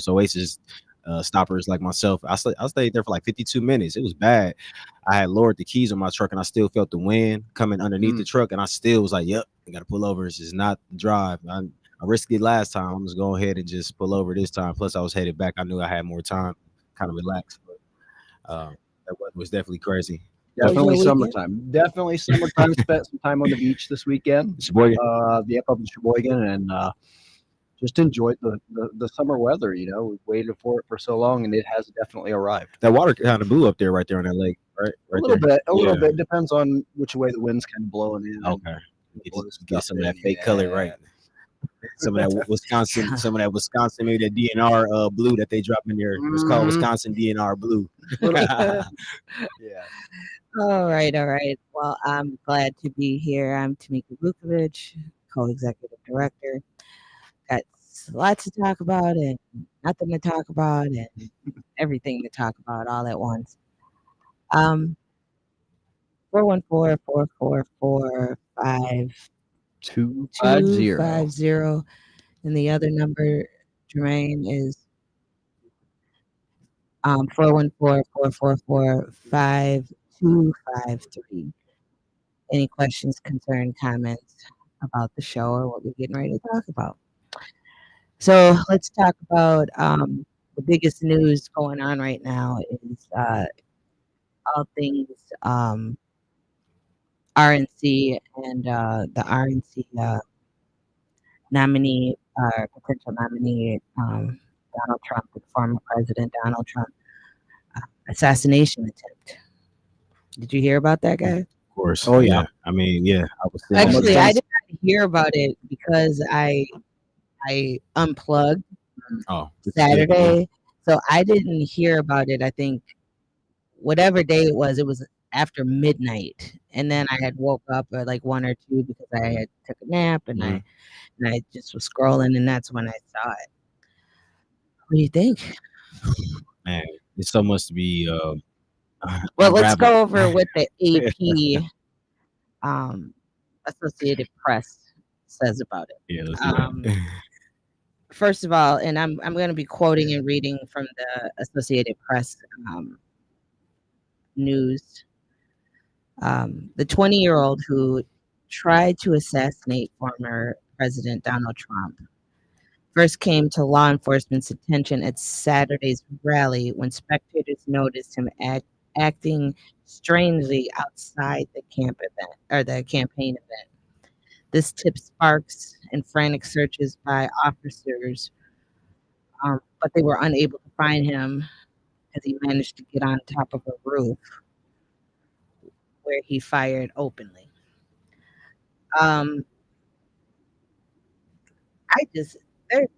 Oasis stoppers like myself. I stayed there for like 52 minutes. It was bad. I had lowered the keys on my truck and I still felt the wind coming underneath the truck, and I still was like, "Yep, I got to pull over. It's just not the drive." I risked it last time. I'm just go ahead and just pull over this time. Plus, I was headed back. I knew I had more time, kind of relax. But that weather was definitely crazy. Definitely summertime. Definitely summertime. Spent some time on the beach this weekend. Sheboygan. Up in Sheboygan, and just enjoyed the summer weather. We waited for it for so long, and it has definitely arrived. That water kind of blew up there, right there on that lake, right? A little bit. A little bit. Depends on which way the wind's kind of blowing in. Okay. Get some of that fake color, right? Some of that Wisconsin, maybe that DNR blue that they drop in there. It's called Wisconsin DNR blue. Yeah. All right. Well, I'm glad to be here. I'm Tamika Vukovic, co-executive director. Got lots to talk about and nothing to talk about and everything to talk about all at once. 414-444-5250. And the other number, Jermaine, is 414-444-5253. Any questions, concerns, comments about the show or what we're getting ready to talk about? So let's talk about the biggest news going on right now is all things RNC and the RNC nominee, potential nominee, Donald Trump, the former President Donald Trump, assassination attempt. Did you hear about that, guy? Of course. Oh yeah. I mean, yeah. Actually, I did not hear about it because I unplugged Saturday, so I didn't hear about it. I think whatever day it was after midnight, and then I had woke up at like 1 or 2 because I had took a nap, and I just was scrolling, and that's when I saw it. What do you think? Man, it's so much to be. Well, let's go over what the AP Associated Press says about it. Yeah, let's do that. First of all, and I'm going to be quoting and reading from the Associated Press news. The 20-year-old who tried to assassinate former President Donald Trump first came to law enforcement's attention at Saturday's rally when spectators noticed him acting strangely outside the the campaign event. This tip sparks and frantic searches by officers, but they were unable to find him as he managed to get on top of a roof where he fired openly. There's things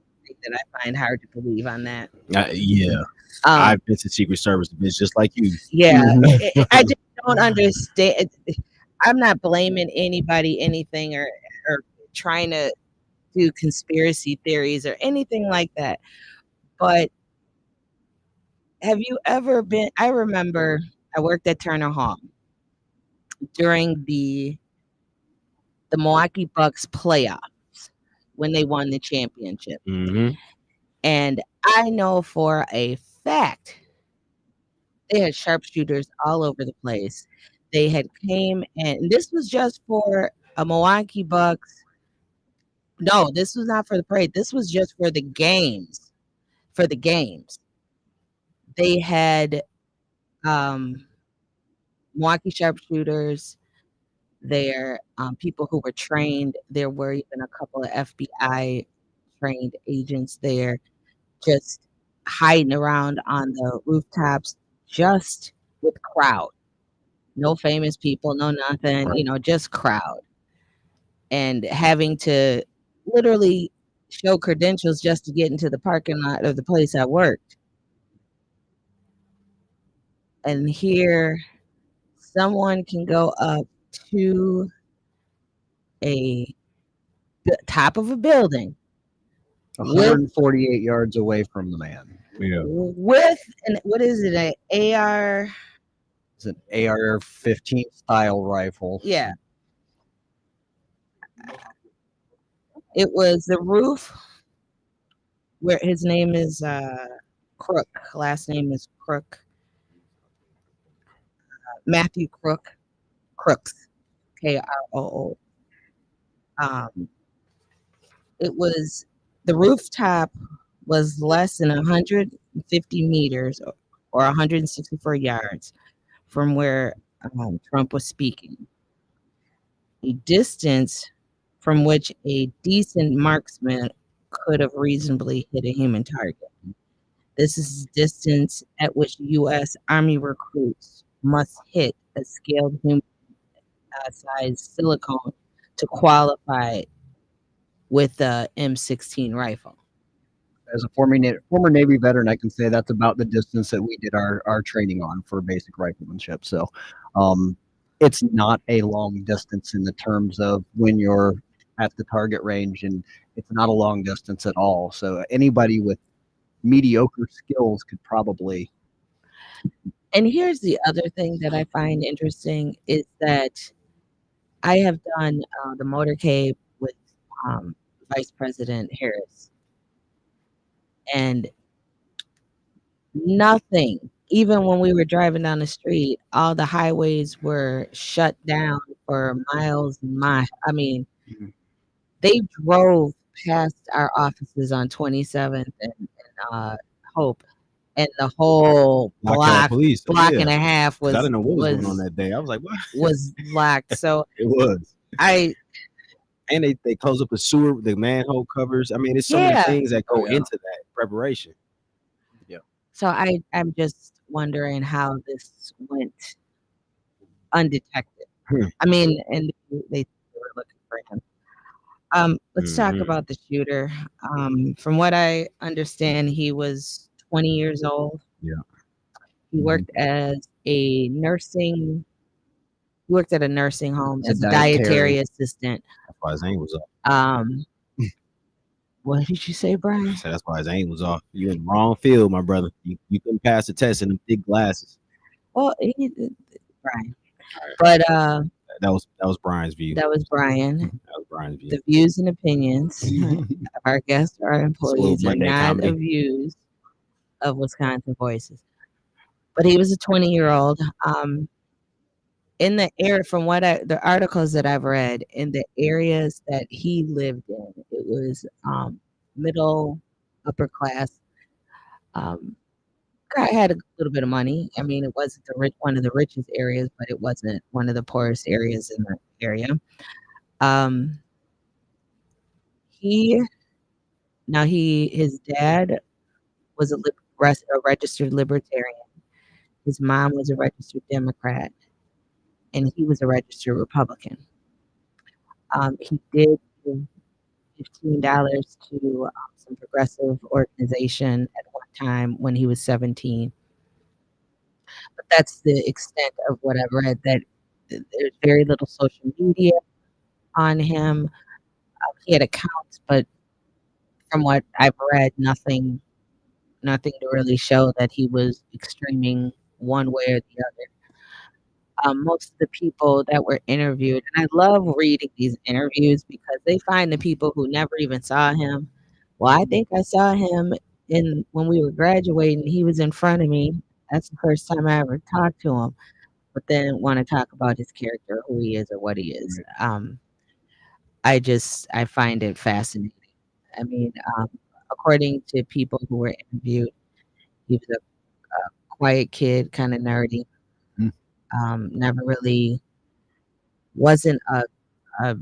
that I find hard to believe on that. Yeah. I've been to Secret Service, bitch, just like you. Yeah. I just don't understand. I'm not blaming anybody, anything, or trying to do conspiracy theories or anything like that. But have you ever been? I remember I worked at Turner Hall during the Milwaukee Bucks playoffs when they won the championship. And I know for a fact they had sharpshooters all over the place. They had came, and this was just for a Milwaukee Bucks. No, this was not for the parade. This was just for the games. For the games. They had Milwaukee sharpshooters there, people who were trained. There were even a couple of FBI trained agents there just hiding around on the rooftops just with crowd. No famous people, no nothing, just crowd. And having to literally show credentials just to get into the parking lot of the place I worked. And here someone can go up to the top of a building 148 yards away from the man. Yeah. With what is it? An AR? It's an AR-15 style rifle. Yeah. It was the roof Where his name is Crook. Last name is Crook. Matthew Crook. Crooks. Kroo. Um, it was the rooftop was less than 150 meters or 164 yards from where Trump was speaking, a distance from which a decent marksman could have reasonably hit a human target. This is distance at which U.S. Army recruits must hit a scaled human size silicone to qualify with the M16 rifle. As a former Navy veteran, I can say that's about the distance that we did our training on for basic riflemanship. So, um, it's not a long distance in the terms of when you're at the target range, and it's not a long distance at all. So anybody with mediocre skills could probably. And here's the other thing that I find interesting is that I have done the motorcade with um, Vice President Harris, and nothing, even when we were driving down the street, all the highways were shut down for miles and miles. I mean, Mhm. they drove past our offices on 27th and Hope, and the whole Locked out police. block Yeah, and a half because I didn't know what was going on that day. I was like, what? was locked. So It was. I And they close up the sewer, the manhole covers. I mean, there's so many yeah. things that go Oh, yeah. into that preparation. So I'm just wondering how this went undetected. I mean, and they were looking for him. Let's talk Mhm. about the shooter. From what I understand, he was 20 years old. Yeah. He worked as a nursing. He worked at a nursing home as a dietary assistant. That's why his aim was off. Um, what did you say, Brian? I said that's why his aim was off. You in the wrong field, my brother. You couldn't pass the test in them thick glasses. Well, Brian, but That was Brian's view. that was Brian. That was Brian's view. The views and opinions of our guests or our employees are Monday not comedy. the views of Wisconsin Voices. But he was a 20-year-old. In the area, from what the articles that I've read, in the areas that he lived in, it was middle, upper class. Guy had a little bit of money. I mean, it wasn't one of the richest areas, but it wasn't one of the poorest areas in the area. Um, he his dad was a registered libertarian. His mom was a registered Democrat, and he was a registered Republican. He did give $15 to some progressive organization at one time when he was 17. But that's the extent of what I've read. That there's very little social media on him. He had accounts, but from what I've read, nothing to really show that he was extreming one way or the other. Most of the people that were interviewed, and I love reading these interviews because they find the people who never even saw him. Well, I think I saw him in when we were graduating. He was in front of me. That's the first time I ever talked to him. But then want to talk about his character, who he is, or what he is. I find it fascinating. I mean, according to people who were interviewed, he was a quiet kid, kind of nerdy. Never really wasn't a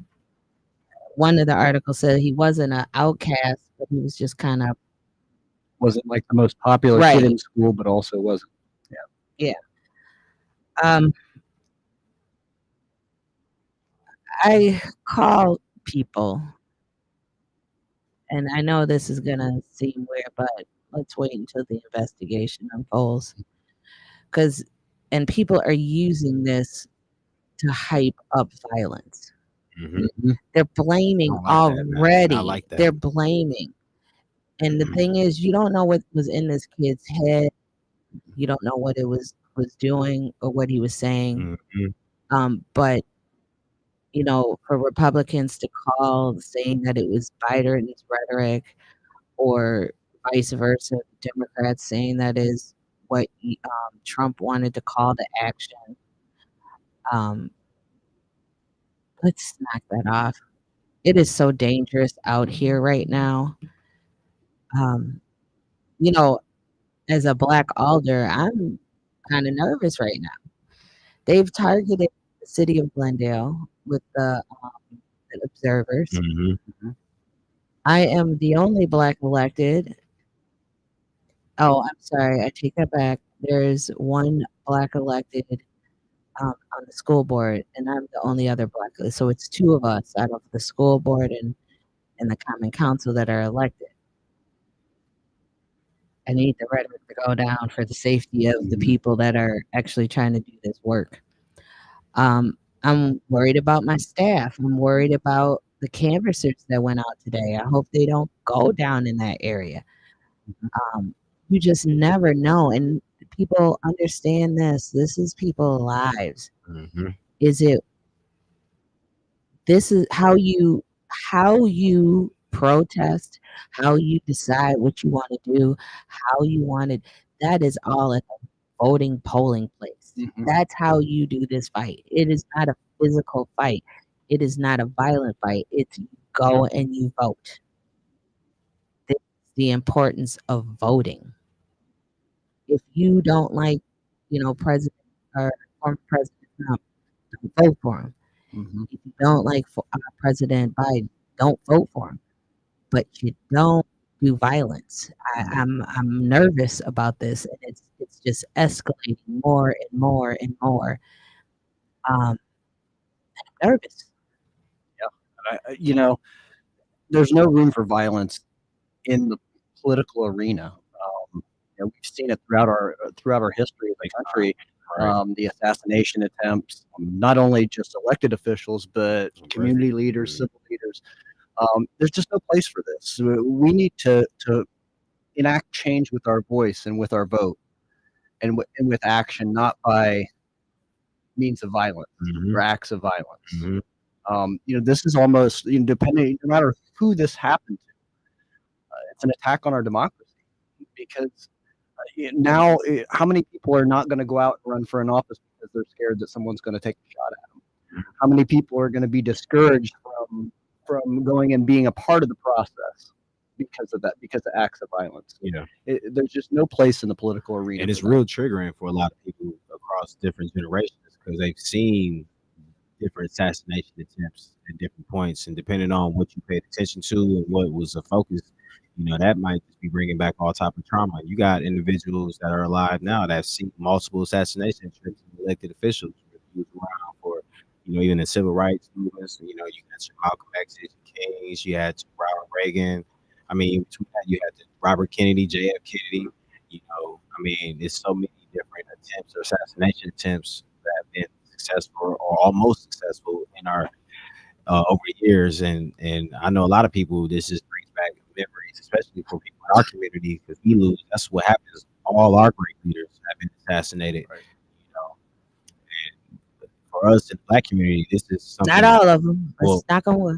one of the articles said he wasn't an outcast, but he was just kind of Wasn't like the most popular kid in school, but also wasn't. Yeah. I call people, and I know this is gonna seem weird, but let's wait until the investigation unfolds. And people are using this to hype up violence. They're blaming already. I like that. They're blaming. And the thing is, you don't know what was in this kid's head. You don't know what it was doing or what he was saying. But for Republicans to call saying that it was Biden's rhetoric or vice versa. Democrats saying that is what Trump wanted to call to action. Um, let's knock that off. It is so dangerous out here right now. Um, you know, as a black alder, I'm kind of nervous right now. They've targeted the city of Glendale with the observers. Mm-hmm. I am the only black elected. Oh, I'm sorry. I take that back. There's one black elected on the school board, and I'm the only other black. So it's two of us out of the school board and the common council that are elected. I need the rhetoric to go down for the safety of the people that are actually trying to do this work. I'm worried about my staff. I'm worried about the canvassers that went out today. I hope they don't go down in that area. You just never know. And people understand this. This is people's lives. Mm-hmm. Is it this is how you protest, how you decide what you want to do, how you want it. That is all at the voting polling place. That's how you do this fight. It is not a physical fight. It is not a violent fight. It's you go and you vote. This is the importance of voting. If you don't like, President or former President Trump, don't vote for him. If you don't like President Biden, don't vote for him. But you don't do violence. I'm nervous about this, and it's just escalating more and more and more. I'm nervous. There's no room for violence in the political arena. We've seen it throughout our history of the country. The assassination attempts, not only just elected officials, but community leaders, civil leaders. There's just no place for this. We need to enact change with our voice and with our vote, and with action, not by means of violence or acts of violence. This is almost, depending, no matter who this happened to, it's an attack on our democracy, because now, how many people are not going to go out and run for an office because they're scared that someone's going to take a shot at them? How many people are going to be discouraged from going and being a part of the process because of that, because of acts of violence? There's just no place in the political arena, and it's real triggering for a lot of people across different generations, because they've seen different assassination attempts at different points, and depending on what you paid attention to and what was a focus, that might just be bringing back all type of trauma. You got individuals that are alive now that have seen multiple assassination attempts of elected officials who was around for, even the civil rights movements. You got Malcolm X, Kings, you had Ronald Reagan. I mean, between that, you had Robert Kennedy, J.F. Kennedy. It's so many different attempts or assassination attempts that have been successful or almost successful in our over the years, and I know a lot of people. This just brings back memories, especially for people in our community, because we lose. That's what happens. All our great leaders have been assassinated. And for us in the Black community, this is something. Not all of them. Let's knock on wood.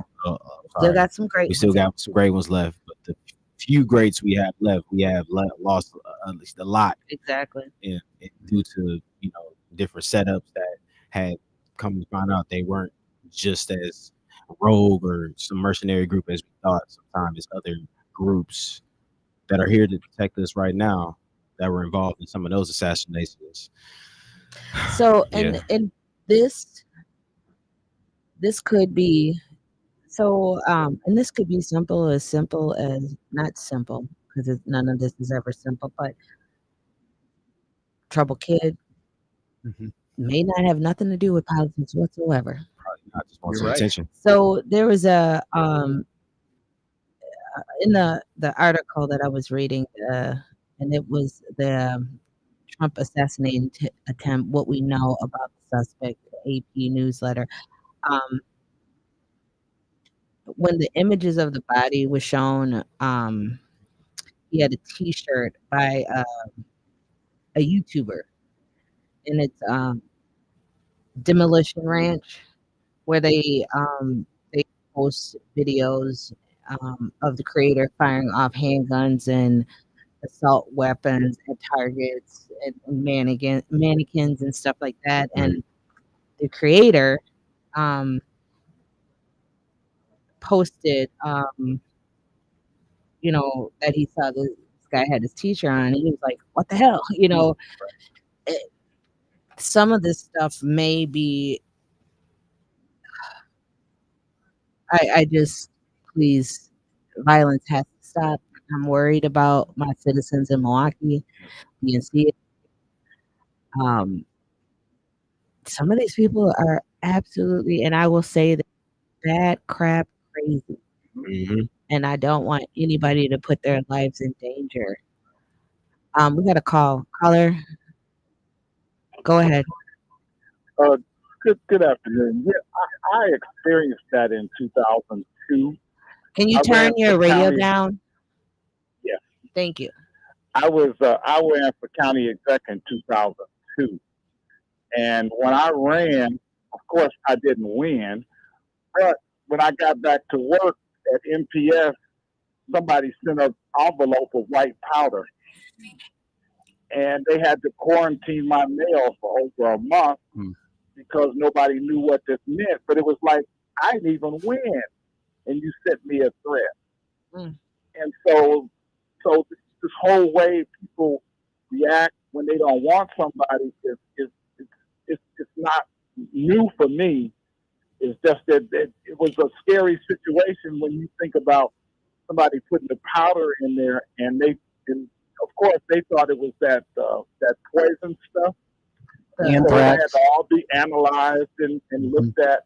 Still got some great. We still got some great ones left, but the few greats we have left, we have lost at least a lot. Exactly. And due to different setups that had come to find out they weren't just as rogue or some mercenary group as we thought. Sometimes it's other groups that are here to protect us right now that were involved in some of those assassinations. So and this could be and this could be simple as not simple, because none of this is ever simple, but troubled kid may not have nothing to do with politics whatsoever. Probably not, just want some attention. So there was a in the article that I was reading, and it was the Trump assassination attempt. What we know about the suspect, the AP newsletter. When the images of the body was shown, he had a T-shirt by a YouTuber, and it's Demolition Ranch, where they post videos of the creator firing off handguns and assault weapons at targets and mannequins and stuff like that. Right. And the creator um, posted, that he saw this guy had his t-shirt on. And he was like, "What the hell?" It, some of this stuff may be. I just please, violence has to stop. I'm worried about my citizens in Milwaukee, PNC. Um, some of these people are absolutely, and I will say that bad crap crazy. Mhm. And I don't want anybody to put their lives in danger. We got a caller. Go ahead. Uh, good afternoon. Yeah, I experienced that in 2002. Can you I turn ran for your radio county. down? Yes, Thank you. I ran for county exec in 2002, and when I ran, of course, I didn't win. But when I got back to work at MPS, somebody sent an envelope of white powder, and they had to quarantine my mail for over a month Hmm. because nobody knew what this meant. But it was like I didn't even win, and you sent me a threat. Mm. And so this whole way people react when they don't want somebody is not new for me. It's just that it was a scary situation when you think about somebody putting the powder in there, and of course they thought it was that poison stuff. The, So it had to Anthrax. all be analyzed and Mhm. looked at.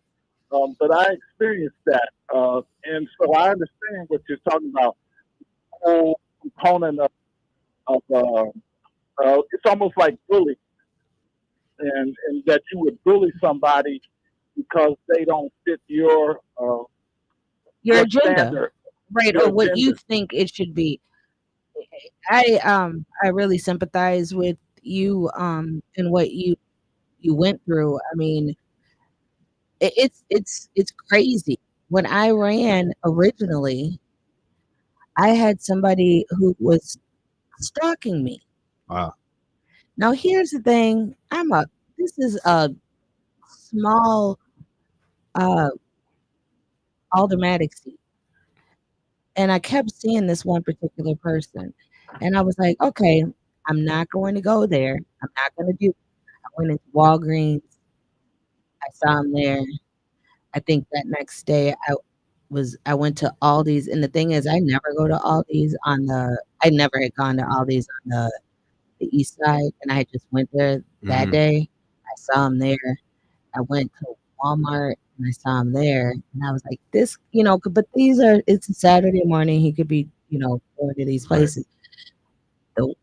But I experienced that, and so I understand what you're talking about. Whole component of it's almost like bullying, and that you would bully somebody because they don't fit your your agenda, standard, right, your or what you agenda. think it should be. I really sympathize with you and what you went through. I mean, it's crazy. When I ran originally, I had somebody who was stalking me. Wow. Now here's the thing. This is a small uh aldermatic seat. And I kept seeing this one particular person. And I was like, okay, I'm not going to go there. I'm not going to do. I went into Walgreens. I saw him there. I think that next day I went to Aldi's, and the thing is, I never go to Aldi's I never had gone to Aldi's on the east side, and I just went there that Mhm. day. I saw him there. I went to Walmart and I saw him there, and I was like, this, but it's a Saturday morning. He could be, going to these Right. places. So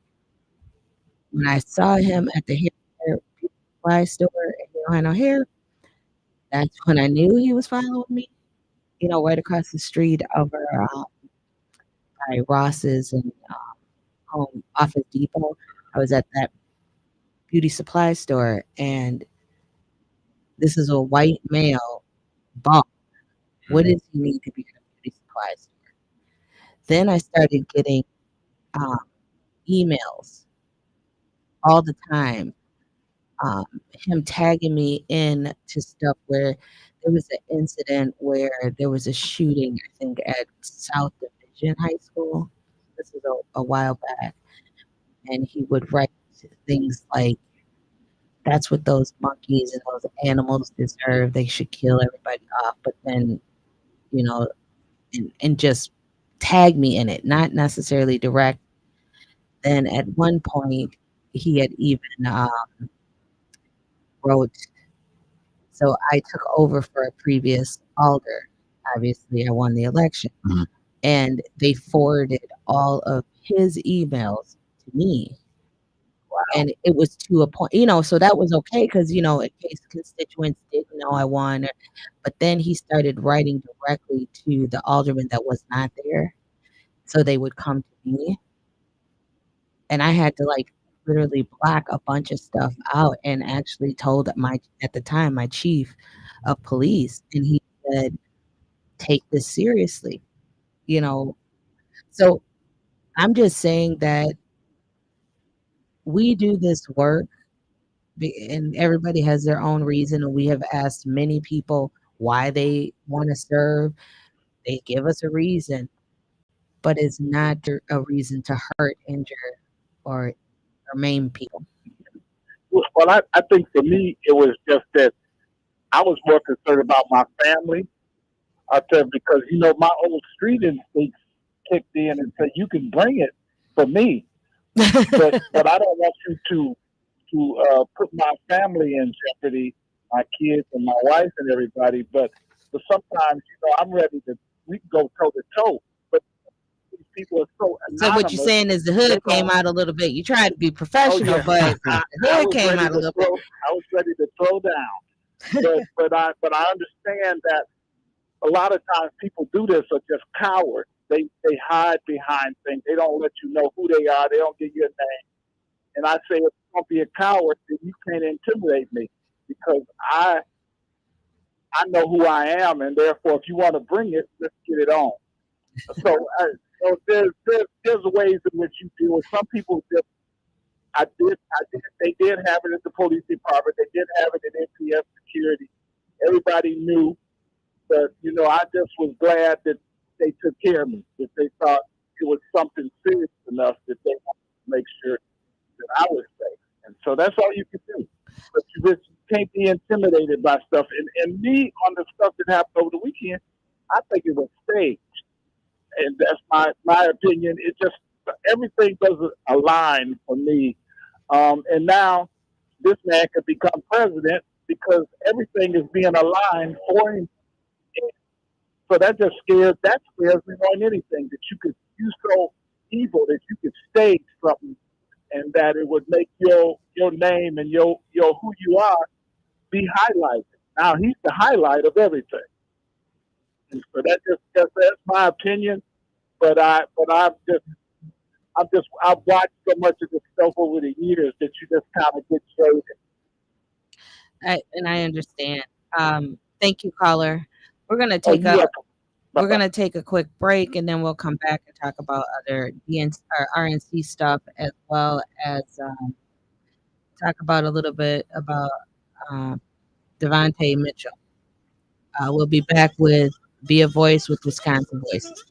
when I saw him at the hair supply store and he don't have no hair, that's when I knew he was following me. Right across the street over by Ross's and Home Office Depot. I was at that beauty supply store, and this is a white male bum. What Mhm. does he need to be in a beauty supply store? Then I started getting um, emails all the time, um, him tagging me in to stuff where there was an incident where there was a shooting, I think, at South Division High School. This is a while back. And he would write things like, that's what those monkeys and those animals deserve. They should kill everybody off. But then, you know, and just tag me in it, not necessarily direct. Then at one point, he had even wrote, so I took over for a previous alder. Obviously, I won the election. Mhm. And they forwarded all of his emails to me. And it was to a point, so that was okay because, in case constituents didn't know I won. But then he started writing directly to the alderman that was not there. So they would come to me. And I had to like literally block a bunch of stuff out and actually told at the time, my chief of police. And he said, take this seriously. you know. So I'm just saying that we do this work, and everybody has their own reason. And we have asked many people why they want to serve. They give us a reason, but it's not a reason to hurt, injure, or maim people. Well, I think for me, it was just that I was more concerned about my family. I said because my old street instincts kicked in and said you can bring it for me, but I don't want you to put my family in jeopardy, my kids and my wife and everybody. But sometimes I'm ready to we can go toe to toe, but these people are so So what you're anonymous. saying is the They hood came don't. out a little bit. You tried to be Oh professional, yeah, but the I hood was came ready out a to little bit. throw. I was ready to throw down. But I understand that a lot of times people do this are just cowards. They hide behind things. They don't let you know who they are. They don't give you a name. And I say, if you don't be a coward, then you can't intimidate me because I know who I am, and therefore, if you want to bring it, let's get it on. So there's ways in which you deal with some people. Just they did have it at the police department. They did have it at NPS security. Everybody knew, but I just was glad that they took care of me. That they thought it was something serious enough that they wanted to make sure that I was safe. And so that's all you can do. But you just can't be intimidated by stuff. And me on the stuff that happened over the weekend, I think it was staged. And that's my opinion. It just everything doesn't align for me. And now this man could become president because everything is being aligned for him. So that scares me more than anything that you so evil that you could stage something and that it would make your name and your who you are be highlighted. Now he's the highlight of everything, and so that's my opinion. But I've watched so much of this stuff over the years that you just kind of get jaded. And I understand. Thank you, caller. We're gonna Oh, take you a welcome. Bye we're bye. gonna take a quick break, and then we'll come back and talk about other or RNC stuff, as well as talk about a little bit about um, Devontae Mitchell. We'll be back with Be a Voice with Wisconsin Voices.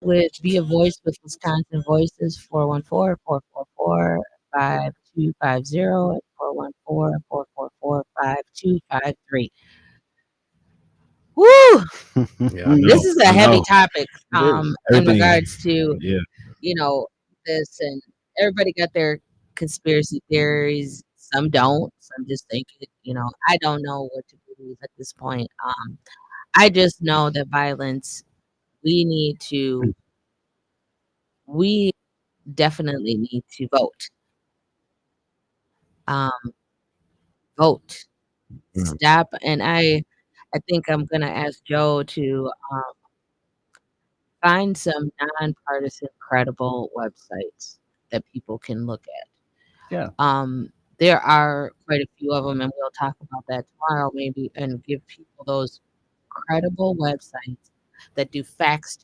with Be a Voice with Wisconsin Voices, 414-444-5250 and 414-444-5253. Woo! Yeah, I This know. is a I heavy know. topic It is. in Everything. regards to, Yeah. you know, this, and everybody got their conspiracy theories. Some don't. Some just think it, I don't know what to believe at this point. I just know that violence, we need to, we definitely need to vote. Um, Vote. Mm. Stop. And I think I'm gonna ask Joe to find some nonpartisan, credible websites that people can look at. Yeah. There are quite a few of them, and we'll talk about that tomorrow, maybe, and give people those credible websites that do fact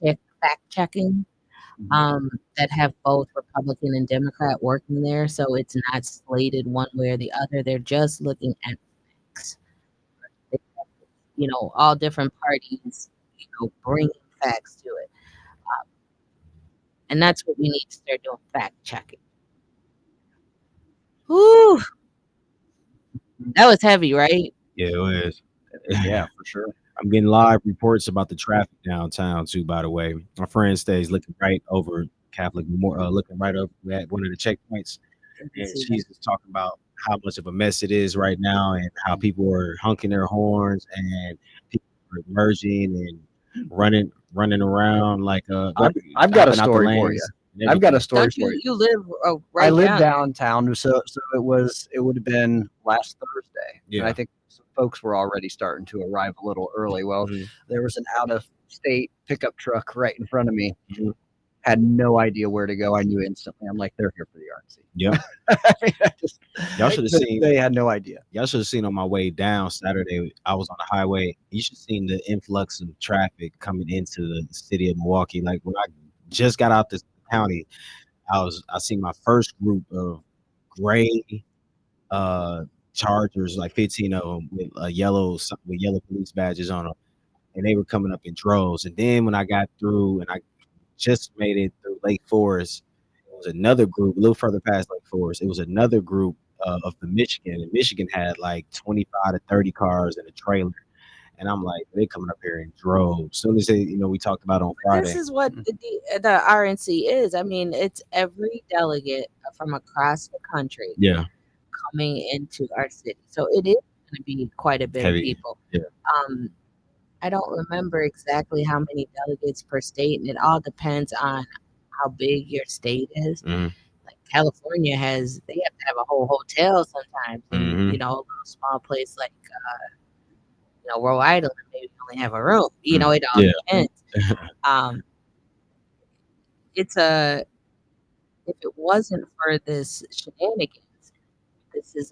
checking, that have both Republican and Democrat working there, so it's not slated one way or the other. They're just looking at facts. They have, all different parties, bringing facts to it, and that's what we need to start doing: fact checking. Whew, that was heavy, right? Yeah, it is. Yeah, for sure. I'm getting live reports about the traffic downtown too. By the way, my friend stays looking right over Catholic, looking right over at one of the checkpoints, I can and see that. she's just talking about how much of a mess it is right now, and how people are honking their horns, and people are merging and running around like I've got a stopping out the story for you. lanes. And I've got a everything. story Don't for you? you. You live I right live down. downtown, so it would have been last Thursday, and I Yeah. think some folks were already starting to arrive a little early. Well, Mhm. there was an out of state pickup truck right in front of me. Mhm. Had no idea where to go. I knew instantly. I'm like, they're here for the RNC. Yep. I mean, Y'all should have seen. they had no idea. Y'all should have seen on my way down Saturday. I was on the highway. You should have seen the influx of traffic coming into the city of Milwaukee. Like when I just got out this county, I seen my first group of gray uh Chargers, like 15 of them with yellow police badges on them, and they were coming up in droves. And then when I got through and I just made it through Lake Forest, it was another group a little further past Lake Forest. It was another group of the Michigan, and Michigan had like 25 to 30 cars in a trailer. And I'm like, they coming up here in droves. Soon as we talked about on This Friday. is what the RNC is. I mean, it's every delegate from across the country Yeah, coming into our city. So it is going to be quite a bit of heavy. people. Yeah. I don't remember exactly how many delegates per state, and it all depends on how big your state is. Mhm. Like California they have to have a whole hotel sometimes, and Mhm. a little small place like Rhode Island, maybe only have a room. It all Yeah. depends. Um, it's a If it wasn't for this shenanigans, this is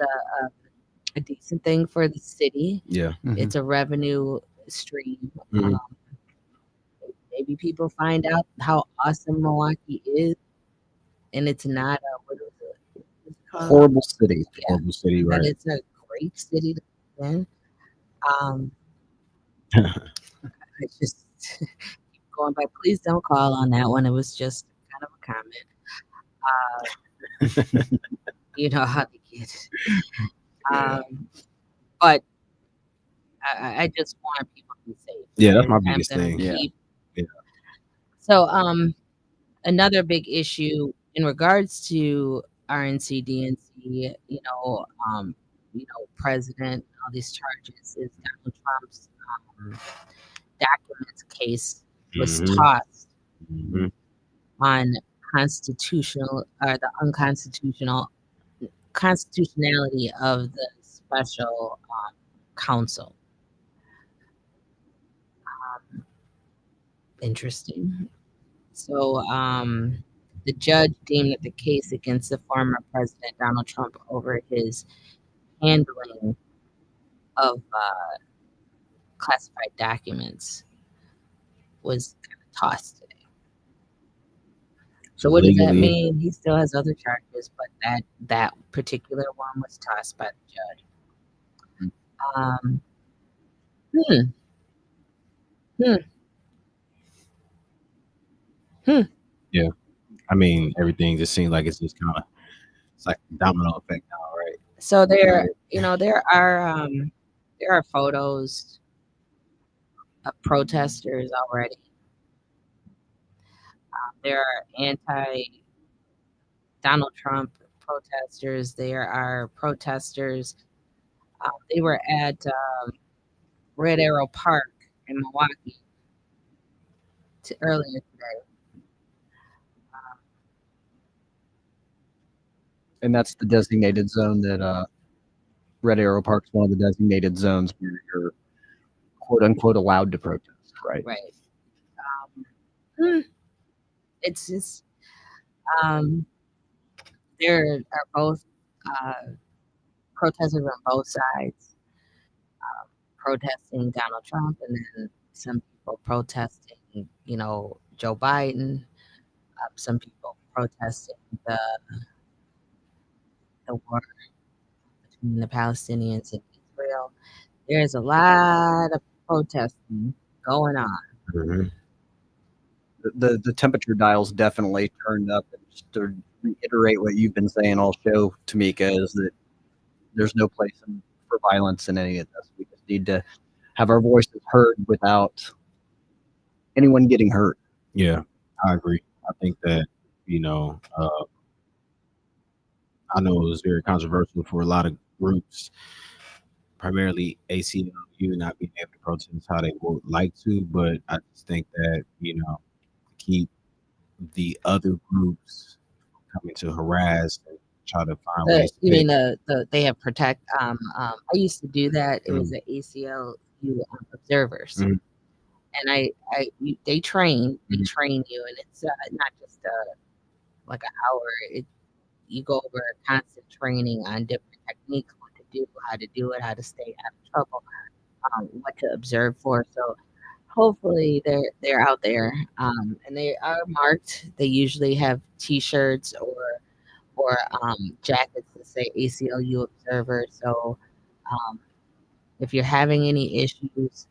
a decent thing for the city. Yeah. It's a revenue stream. Mhm. Maybe people find out how awesome Milwaukee is, and it's not what is it? What's it called? Horrible city. Yeah, Horrible city, that right? it's a great city to live in. I just keep going by. Please don't call on that one. It was just kind of a comment. You know how they get. But I just want people to be safe. Yeah, that's my And I'm biggest gonna thing. Yeah. keep. Yeah. So another big issue in regards to RNC, DNC, president, all these charges is Donald Trump's documents case was Mhm. tossed Mhm. on the constitutionality of the special counsel. Interesting. So the judge deemed that the case against the former President Donald Trump over his handling of classified documents was kind of tossed today. So what does that Legally. mean? He still has other charges, but that particular one was tossed by the judge. Um, hmm. Yeah. I mean, everything just seems like it's just kind of it's like a domino effect now, right? So there are photos of protesters already. There are anti Donald Trump protesters. There are protesters. They were at Red Arrow Park in Milwaukee earlier today. And that's the designated zone that Red Arrow Park's one of the designated zones where you're quote unquote allowed to protest, right? Right. Hmm, it's just there are both uh, protesters on both sides protesting Donald Trump, and then some people protesting, Joe Biden. Some people protesting the war between the Palestinians and Israel. There's a lot of protesting going on. Mhm. The temperature dial's definitely turned up. And just to reiterate what you've been saying all show, Tamika, is that there's no place for violence in any of this. We just need to have our voices heard without anyone getting hurt. Yeah, I agree. I think that, you know, I know it was very controversial for a lot of groups, primarily ACLU not being able to protest how they would like to, but I just think that, keep the other groups coming to harass and try to find ways to You pick. mean they have protect? I used to do that. It was Mm. the ACLU observers, Mhm. and they train Mhm. you, and it's not just like an hour. You go over a constant training on different techniques, what to do, how to do it, how to stay out of trouble, what to observe for. So hopefully they're out there, and they are marked. They usually have T-shirts or jackets that say ACLU Observer. So um, if you're having any issues,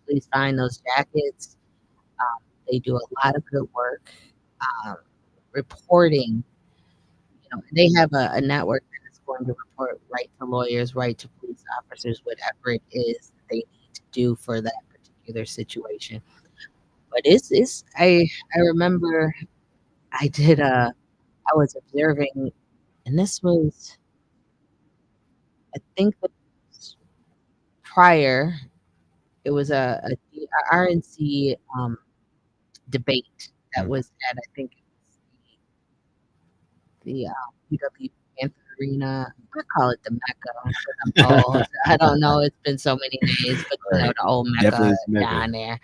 please find those jackets. They do a lot of good work um, reporting. They have a network that's going to report right to lawyers, right to police officers, whatever it is that they need to do for that particular situation. But I remember I did I was observing, and this was I think it was prior. It was a RNC debate that Mhm. was at, I think it was the UW Panther Arena. I call it the Mecca because I'm old. I don't know. It's been so many days, but Right. the old Mecca Definitely is Mecca. down there.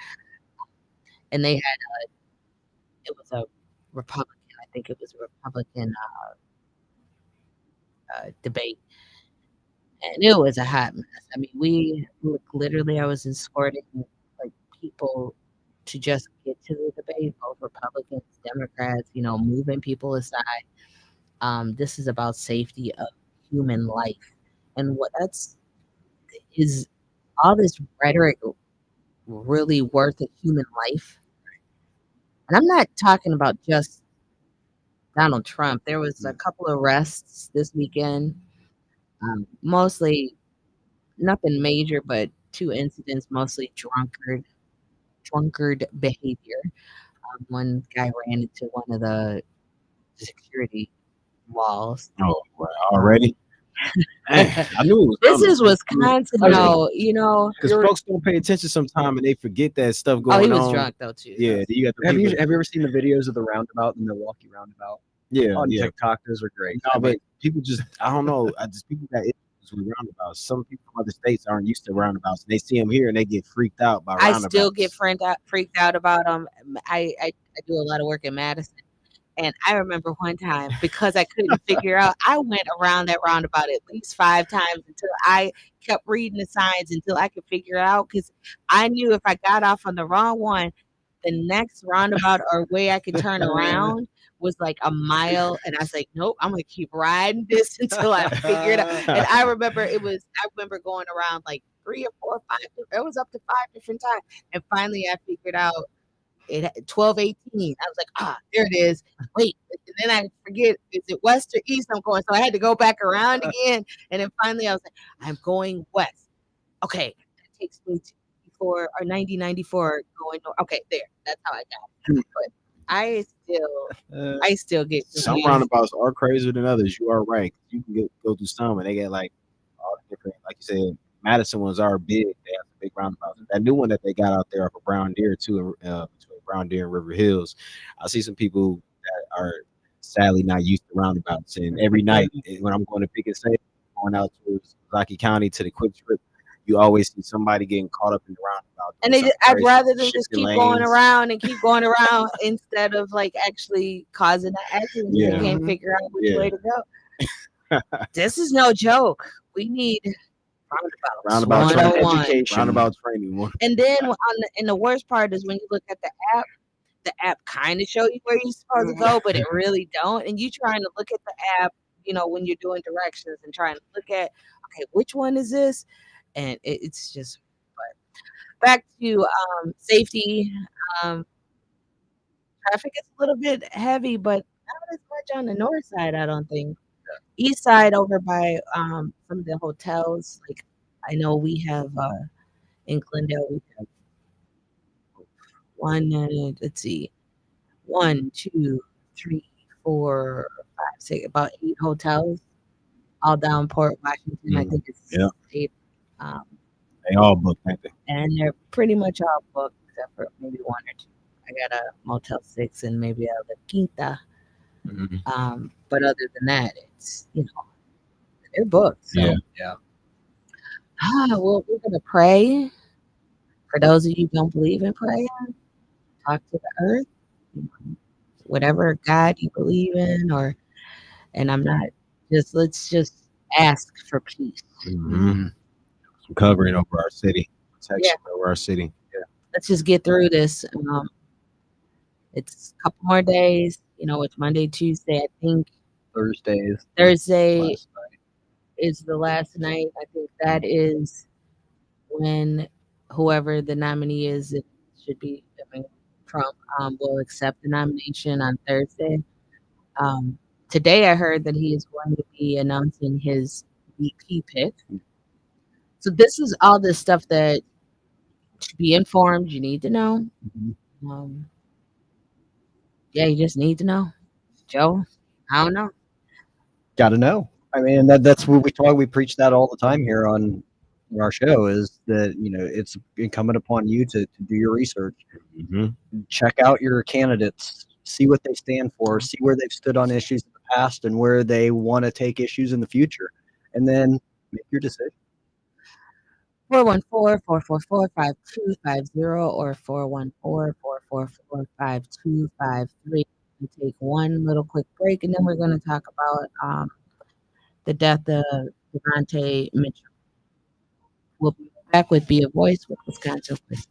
And they had it was a Republican. I think it was a Republican debate, and it was a hot mess. I mean, we like, literally, I was escorting like people to just get to the debate, both Republicans, Democrats, moving people aside. This is about safety of human life, and what that's is all this rhetoric really worth a human life? And I'm not talking about just Donald Trump. There was a couple of arrests this weekend, mostly nothing major, but two incidents, mostly drunkard behavior. One guy ran into one of the security walls. Oh, well, already? Dang, I knew it was This coming. is Wisconsin, I was- though. Because folks don't pay attention sometime and they forget that stuff Oh, he going was on. drunk though too. Yeah, you got the Have you people. ever seen the videos of the roundabout, the Milwaukee roundabout Yeah, on yeah. TikTok? Those are great. No, but people just, I don't know. People got issues with roundabouts. Some people from other states aren't used to roundabouts. They see them here and they get freaked out by I roundabouts. still get freaked out about them. I do a lot of work in Madison. And I remember one time because I couldn't figure out, I went around that roundabout at least 5 times until I kept reading the signs until I could figure it out. Because I knew if I got off on the wrong one, the next roundabout or way I could turn around was like a mile. And I was like, nope, I'm going to keep riding this until I figure it out. And I remember going around like 3 or 4 or 5, it was up to 5 different times. And finally I figured out it had 1218. I was like, there it is. Wait, and then I forget, is it west or east I'm going? So I had to go back around again. And then finally I was like, I'm going west. Okay, that takes me to 94 or 9094 going north. Okay, there. That's how I got it. But I still get Some confused. roundabouts are crazier than others. You are right. You can go through some, and they get like all the different, like you said, Madison ones are big. They have some big roundabouts. That new one that they got out there off of Brown Deer too, between Brown Deer and River Hills. I see some people that are sadly not used to roundabouts, and every night when I'm going to pick and save, going out towards Rocky County to the quick trip, you always see somebody getting caught up in the roundabout. And I'd rather them just keep going around and keep going around instead of like actually causing an accident. Yeah. They can't figure out which way to go. This is no joke. We need roundabout education, roundabout training. And then and the worst part is when you look at the app kind of show you where you're supposed to go, but it really don't. And you trying to look at the app, when you're doing directions and trying to look at, okay, which one is this? And it's just, but back to safety. Traffic is a little bit heavy, but not as much on the north side, I don't think. East side over by some of the hotels, like I know we have in Glendale, we have let's see, 1, 2, 3, 4, 5, 6, about 8 hotels, all down Port Washington. I think it's 8. They all booked, ain't they? And they're pretty much all booked except for maybe 1 or 2. I got a Motel 6 and maybe a La Quinta. But other than that, it's they're booked. So. Yeah. Well, we're gonna pray. For those of you who don't believe in prayer, talk to the earth, whatever God you believe in, and I'm not let's just ask for peace. Some covering over our city, protection over our city. Yeah. Let's just get through this. It's a couple more days. It's Monday, Tuesday. I think Thursday is the last night. I think that is when whoever the nominee is, it should be Trump will accept the nomination on Thursday. Today I heard that he is going to be announcing his VP pick. So this is all this stuff that to be informed, you need to know. You just need to know. Joe, I don't know. Got to know. I mean, that's what we preach that all the time here on our show, is that it's incumbent upon you to do your research, check out your candidates, see what they stand for, see where they've stood on issues in the past and where they want to take issues in the future, and then make your decision. 414-444-5250 or 414-444-5253. We take one little quick break, and then we're going to talk about the death of Devontae Mitchell. We'll be back with Be a Voice with Wisconsin Voice.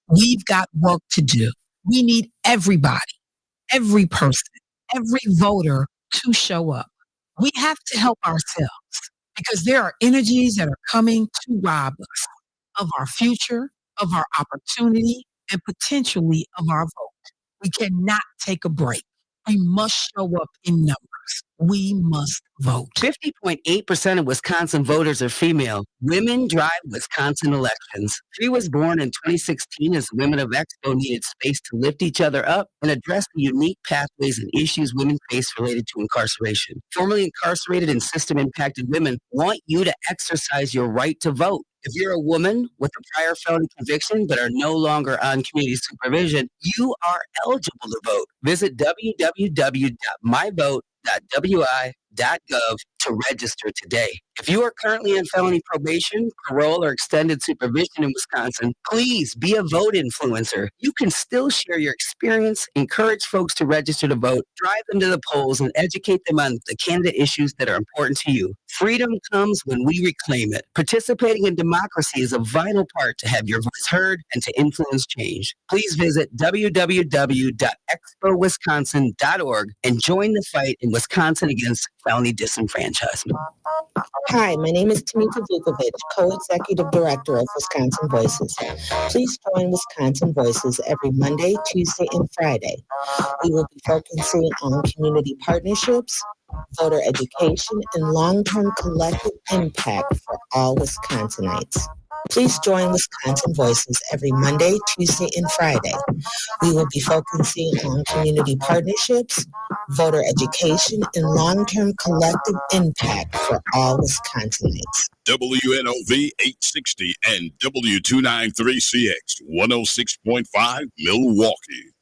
We've got work to do. We need everybody, every person, every voter to show up. We have to help ourselves because there are energies that are coming to rob us of our future, of our opportunity, and potentially of our vote. We cannot take a break. We must show up in numbers. We must vote. 50.8% of Wisconsin voters are female. Women drive Wisconsin elections. She was born in 2016 as Women of Expo needed space to lift each other up and address the unique pathways and issues women face related to incarceration. Formerly incarcerated and system-impacted women want you to exercise your right to vote. If you're a woman with a prior felony conviction but are no longer on community supervision, you are eligible to vote. Visit www.myvote.wno.gov wi.gov to register today. If you are currently in felony probation, parole, or extended supervision in Wisconsin, please be a vote influencer. You can still share your experience, encourage folks to register to vote, drive them to the polls, and educate them on the candidate issues that are important to you. Freedom comes when we reclaim it. Participating in democracy is a vital part to have your voice heard and to influence change. Please visit www.expowisconsin.org and join the fight in Wisconsin against felony disenfranchisement. Hi, my name is Tamika Vukovic, co-executive director of Wisconsin Voices. Please join Wisconsin Voices every Monday, Tuesday, and Friday. We will be focusing on community partnerships, voter education, and long-term collective impact for all Wisconsinites. Please join Wisconsin Voices every Monday, Tuesday, and Friday. We will be focusing on community partnerships, voter education, and long-term collective impact for all Wisconsinites. WNOV 860 and W293CX 106.5 Milwaukee.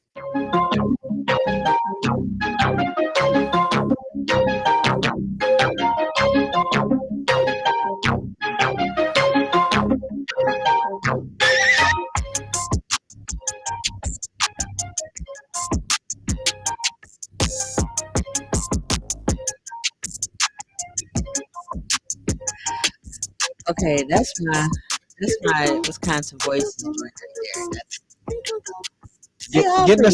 Okay, that's my Wisconsin Voices joint right there. Getting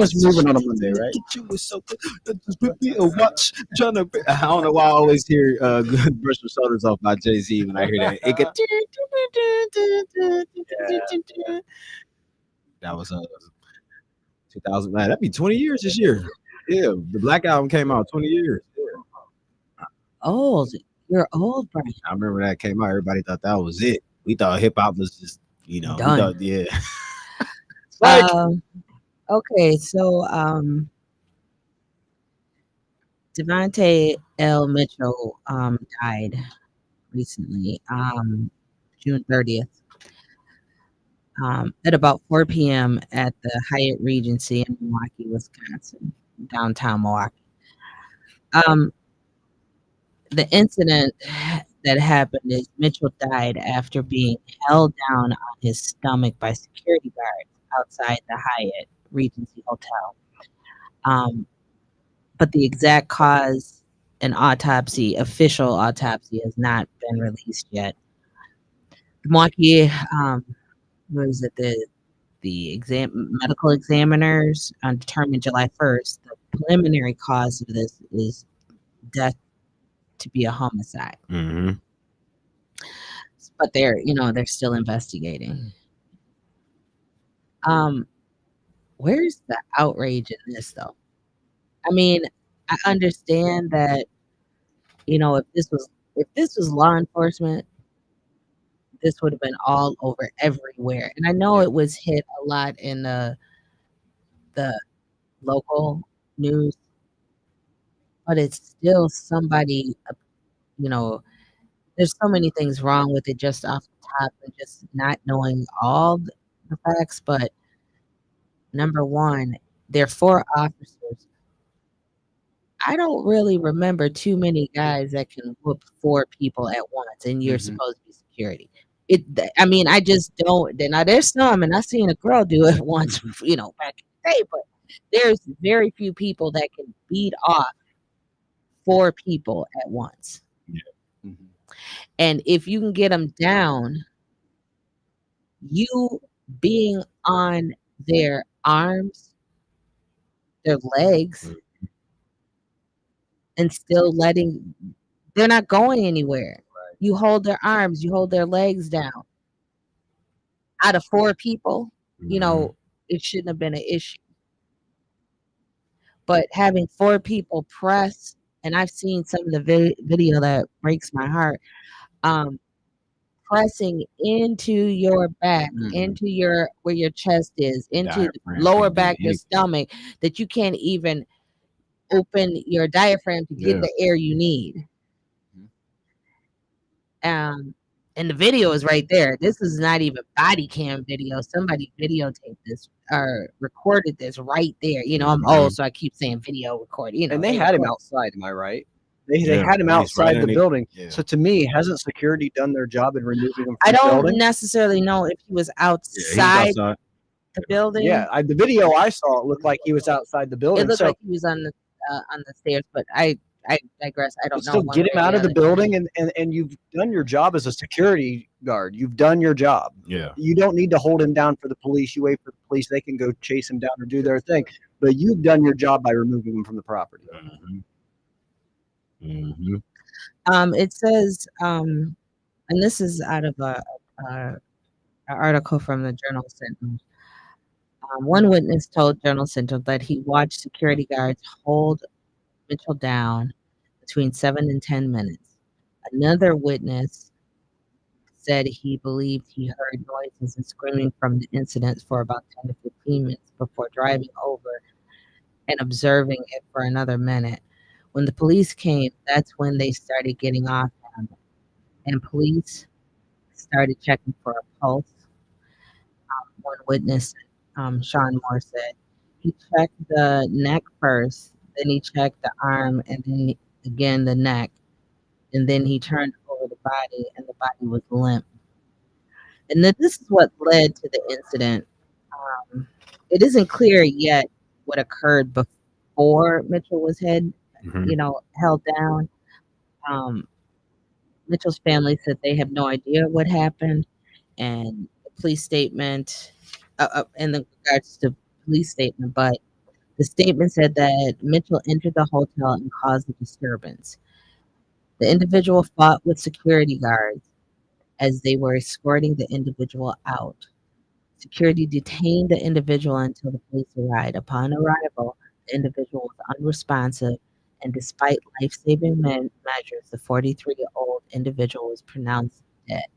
us moving on a Monday, right? You was so good. Just put me a watch. Trying to. I don't know why I always hear "Good Brush Your Shoulders Off" by Jay-Z when I hear that. It get, that was 2000. Man, that'd be 20 years this year. Yeah, the Black Album came out 20 years. Yeah. Old. You're old, Brian. I remember that came out. Everybody thought that was it. We thought hip hop was just, we Done. thought, yeah. Like, Okay, so Devontae L. Mitchell died recently, June 30th, at about 4 p.m. at the Hyatt Regency in Milwaukee, Wisconsin, downtown Milwaukee. The incident that happened is Mitchell died after being held down on his stomach by security guards outside the Hyatt Regency Hotel. But the exact cause and official autopsy has not been released yet. Milwaukee, what is it? The medical examiners determined July 1st the preliminary cause of this is death to be a homicide. mm-hmm. But they're still investigating. Where's the outrage in this though? I mean, I understand that if this was law enforcement, this would have been all over everywhere. And I know it was hit a lot in the local news, but it's still somebody, there's so many things wrong with it just off the top and just not knowing all the facts. But number one, there are 4 officers. I don't really remember too many guys that can whoop 4 people at once, and you're supposed to be security. I just don't. Now there's some, and I seen a girl do it once, back in the day. But there's very few people that can beat off 4 people at once. Yeah. Mm-hmm. And if you can get them down, you being on their arms, their legs, and still they're not going anywhere. Right. You hold their arms, you hold their legs down. Out of 4 people, it shouldn't have been an issue. But having 4 people press, and I've seen some of the video that breaks my heart, pressing into your back, into where your chest is, into the lower back, your stomach, that you can't even open your diaphragm to get the air you need. And the video is right there. This is not even body cam video. Somebody videotaped this or recorded this right there. You know, I'm old, so I keep saying video record. You know, And they had him outside. Am I right? They had him outside the building. So to me, hasn't security done their job in removing him from I the don't building? necessarily know if he was outside the building. Yeah, the video I saw, it looked like he was outside the building. It looked like he was on the stairs, but I digress. I don't know. So get him out of the building, and you've done your job as a security guard. You've done your job. Yeah. You don't need to hold him down for the police. You wait for the police; they can go chase him down or do their thing. But you've done your job by removing him from the property. It says, and this is out of a article from the Journal Sentinel. One witness told Journal Sentinel that he watched security guards hold Mitchell down between 7 and 10 minutes. Another witness said he believed he heard noises and screaming from the incident for about 10 to 15 minutes before driving over and observing it for another minute. When the police came, that's when they started getting off him, and police started checking for a pulse. One witness, Sean Moore, said he checked the neck first, then he checked the arm, and then again the neck, and then he turned over the body, and the body was limp. And that this is what led to the incident. It isn't clear yet what occurred before Mitchell was held down. Mitchell's family said they have no idea what happened, and the police statement, in regards to police statement, but the statement said that Mitchell entered the hotel and caused a disturbance. The individual fought with security guards as they were escorting the individual out. Security detained the individual until the police arrived. Upon arrival, the individual was unresponsive, and despite life-saving measures, the 43-year-old individual was pronounced dead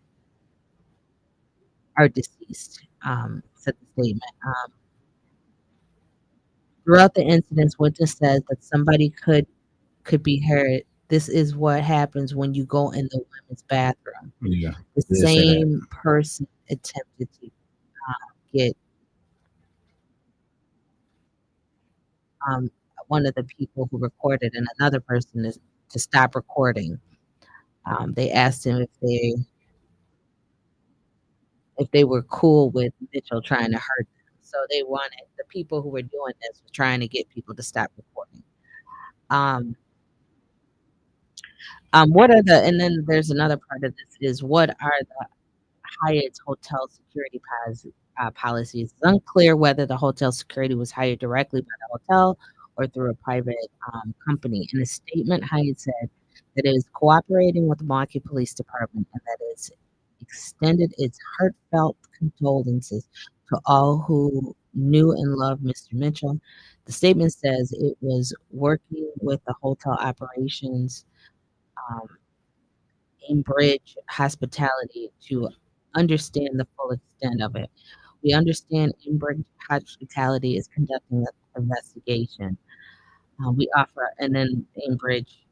or deceased, said the statement. Throughout the incidents, witness said that somebody could be heard. This is what happens when you go in the women's bathroom. Yeah. The same person attempted to get one of the people who recorded and another person to stop recording. They asked him if they were cool with Mitchell trying to hurt them. So they wanted the people who were doing this were trying to get people to stop recording. And then there's another part of this is what are the Hyatt's hotel security policies? It's unclear whether the hotel security was hired directly by the hotel or through a private company. In a statement, Hyatt said that it is cooperating with the Milwaukee Police Department and that it's extended its heartfelt condolences to all who knew and loved Mr. Mitchell. The statement says it was working with the hotel operations in Bridge Hospitality to understand the full extent of it. We understand Inbridge Hospitality is conducting the investigation. We offer, and then Inbridge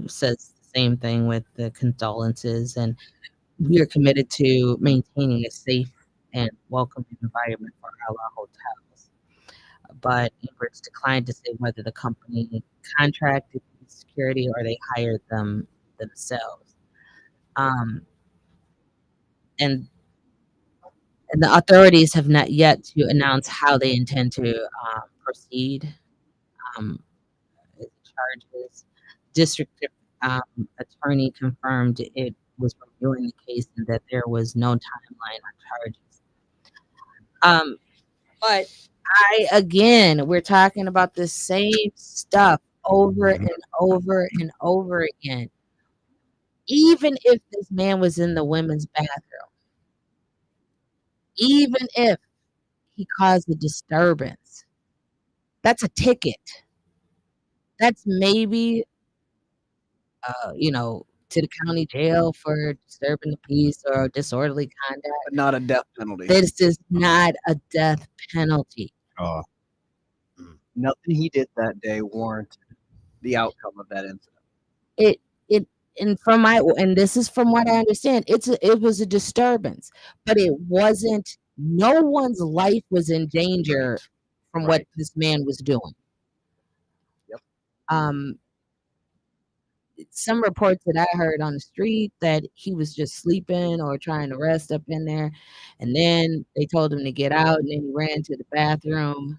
says the same thing with the condolences, and we are committed to maintaining a safe and welcoming environment for our hotels. But Inbridge declined to say whether the company contracted security or they hired them themselves. And the authorities have not yet to announce how they intend to proceed. Charges. District attorney confirmed it was reviewing the case and that there was no timeline on charges. But we're talking about the same stuff over and over and over again. Even if this man was in the women's bathroom, even if he caused a disturbance, that's a ticket. That's maybe, to the county jail for disturbing the peace or disorderly conduct. But not a death penalty. This is not a death penalty. Nothing he did that day warranted the outcome of that incident. and this is from what I understand, it was a disturbance, but it wasn't. No one's life was in danger from what this man was doing. Yep. Some reports that I heard on the street that he was just sleeping or trying to rest up in there, and then they told him to get out, and then he ran to the bathroom,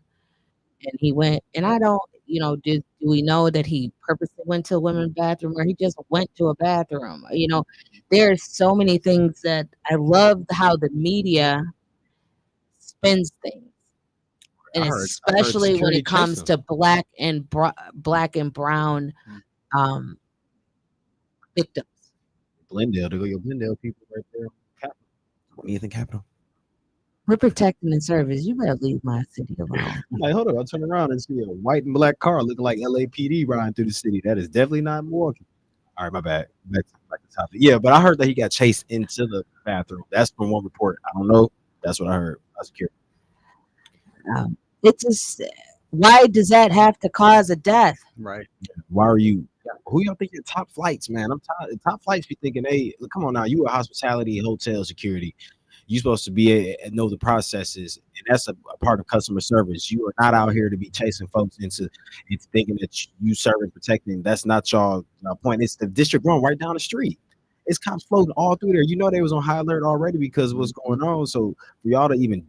and he went. And I don't, do we know that he purposely went to a women's bathroom or he just went to a bathroom? There's so many things that I love how the media spins things, and I heard especially when security it comes chased to black and brown victims. Glendale, to go your Glendale people right there. Capitol. What do you think Capitol? We're protecting and service. You better leave my city alone. Like, hold up, I'll turn around and see a white and black car looking like LAPD riding through the city. That is definitely not Milwaukee. All right, my bad. Back to topic. Yeah, but I heard that he got chased into the bathroom. That's from one report. I don't know. That's what I heard. I was curious. It's just, why does that have to cause a death? Right. Why are you? Who y'all think your top flights, man? I'm tired. Top flights be thinking, hey, come on now. You a hospitality, hotel security. You supposed to be know the processes, and that's a part of customer service. You are not out here to be chasing folks into thinking that you serving, protecting. That's not y'all point. It's the district room right down the street. It's cops floating all through there. You know they was on high alert already because of what's going on. So for y'all to even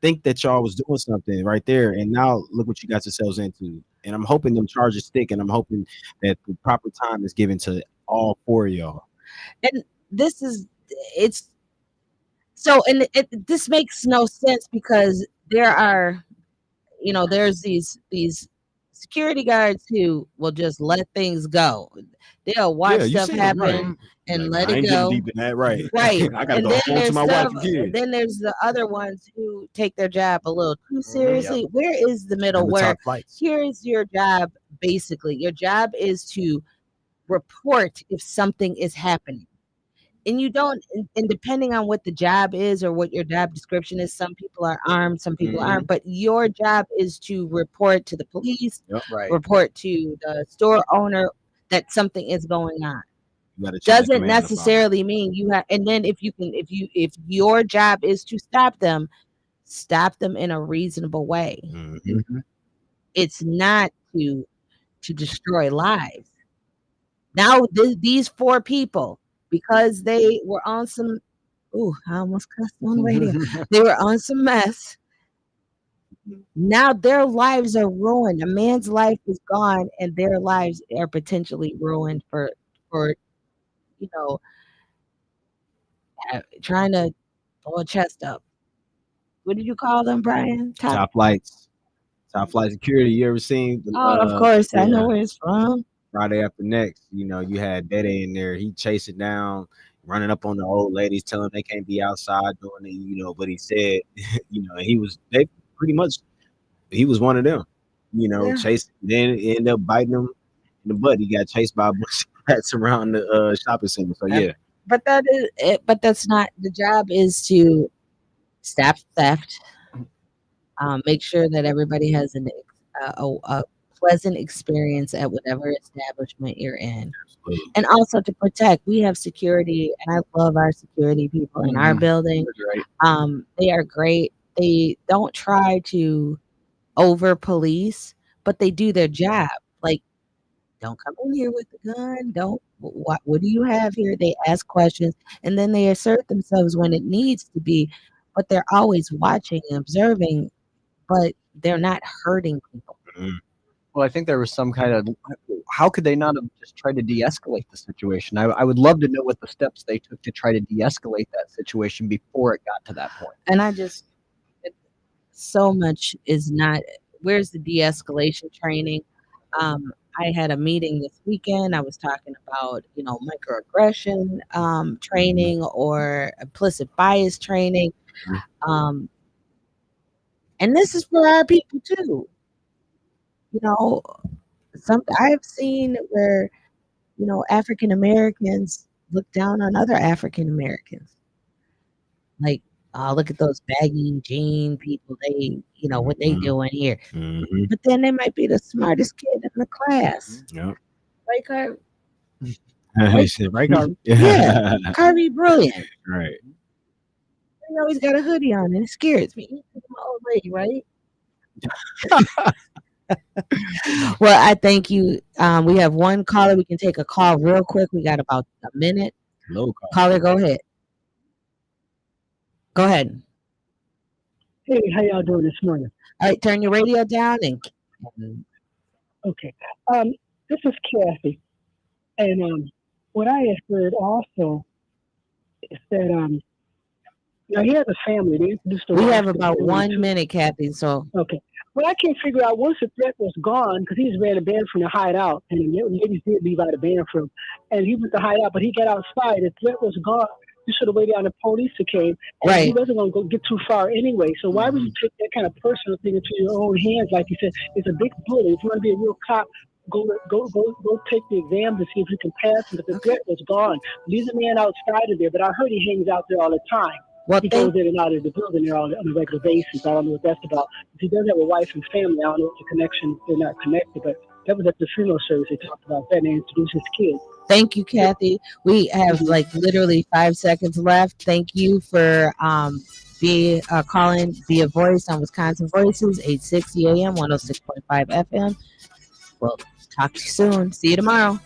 think that y'all was doing something right there, and now look what you got yourselves into. And I'm hoping them charges stick, and I'm hoping that the proper time is given to all four of y'all. And it's so, and this makes no sense because there's these security guards who will just let things go. They'll watch stuff happen and let it go. Deep in that, right? Right. I gotta And go then home to my wife and kids. then there's the other ones who take their job a little too seriously. Yep. Where is the middle? And the Where top flights. here's your job, basically. Your job is to report if something is happening. And you don't, and depending on what the job is or what your job description is, some people are armed, some people aren't, but your job is to report to the police, Right. report to the store owner that something is going on. You gotta check the Doesn't command to follow. necessarily mean you have, and then if your job is to stop them in a reasonable way. Mhm. It's not to destroy lives. Now these four people, because they were on some, I almost cussed on the radio. They were on some mess. Now their lives are ruined. A man's life is gone, and their lives are potentially ruined for trying to blow a chest up. What did you call them, Brian? Top flights. Top flight security. You ever seen? Of course, I know where it's from. Friday After Next. You had Dede in there. He chased it down, running up on the old ladies, telling them they can't be outside doing it. But he said, he was one of them. Chasing. Then he ended up biting him in the butt. He got chased by a bunch of cats around the shopping center. So yeah. But that is it. But that's not the job. Is to stop theft. Make sure that everybody has a pleasant experience at whatever establishment you're in. Absolutely. And also to protect. We have security, and I love our security people in our building. They are great. They don't try to over police, but they do their job. Like, don't come in here with a gun. Don't. What do you have here? They ask questions, and then they assert themselves when it needs to be. But they're always watching and observing, but they're not hurting people. Well, I think there was some kind of, how could they not have just tried to de-escalate the situation? I would love to know what the steps they took to try to de-escalate that situation before it got to that point. And so much is not, where's the de-escalation training? I had a meeting this weekend. I was talking about, microaggression training or implicit bias training. And this is for our people too. I've seen where, African Americans look down on other African Americans. Like, look at those baggy jean people. They, what they doing here. But then they might be the smartest kid in the class. Yep. Like, He said, right, Carver? Yeah, Carvey, brilliant. Right. He always got a hoodie on, and it scares me. I'm an old lady, right? Well, I thank you. We have one caller. We can take a call real quick. We got about a minute. Low call. Caller, go ahead. Go ahead. Hey, how y'all doing this morning? All right, turn your radio down and Okay. This is Kathy, and what I had heard also is that now he has a family. They introduced the we wife have to the about family 1 too. minute, Kathy. So Okay. Well, I can't figure out once the threat was gone because he's ran a band from the hideout, and the ladies did leave out a band from, and he was the hideout, but he got outside. The threat was gone. You should have waited on the police that came, and he right. wasn't going to go get too far anyway. So why would you take that kind of personal thing into your own hands? Like you said, it's a big bullet. If you want to be a real cop, go take the exam to see if you can pass it. But the threat was gone. Leave the man outside of there. But I heard he hangs out there all the time. Well, He goes in and out of the building there on a regular basis. I don't know what that's about. If he does have a wife and family, I don't know what the connection. They're not connected, but that was at the funeral service. They talked about that and they introduced his kids. Thank you, Kathy. We have like literally 5 seconds left. Thank you for calling Be a Voice on Wisconsin Voices, 860 AM, 106.5 FM. Well, talk to you soon. See you tomorrow.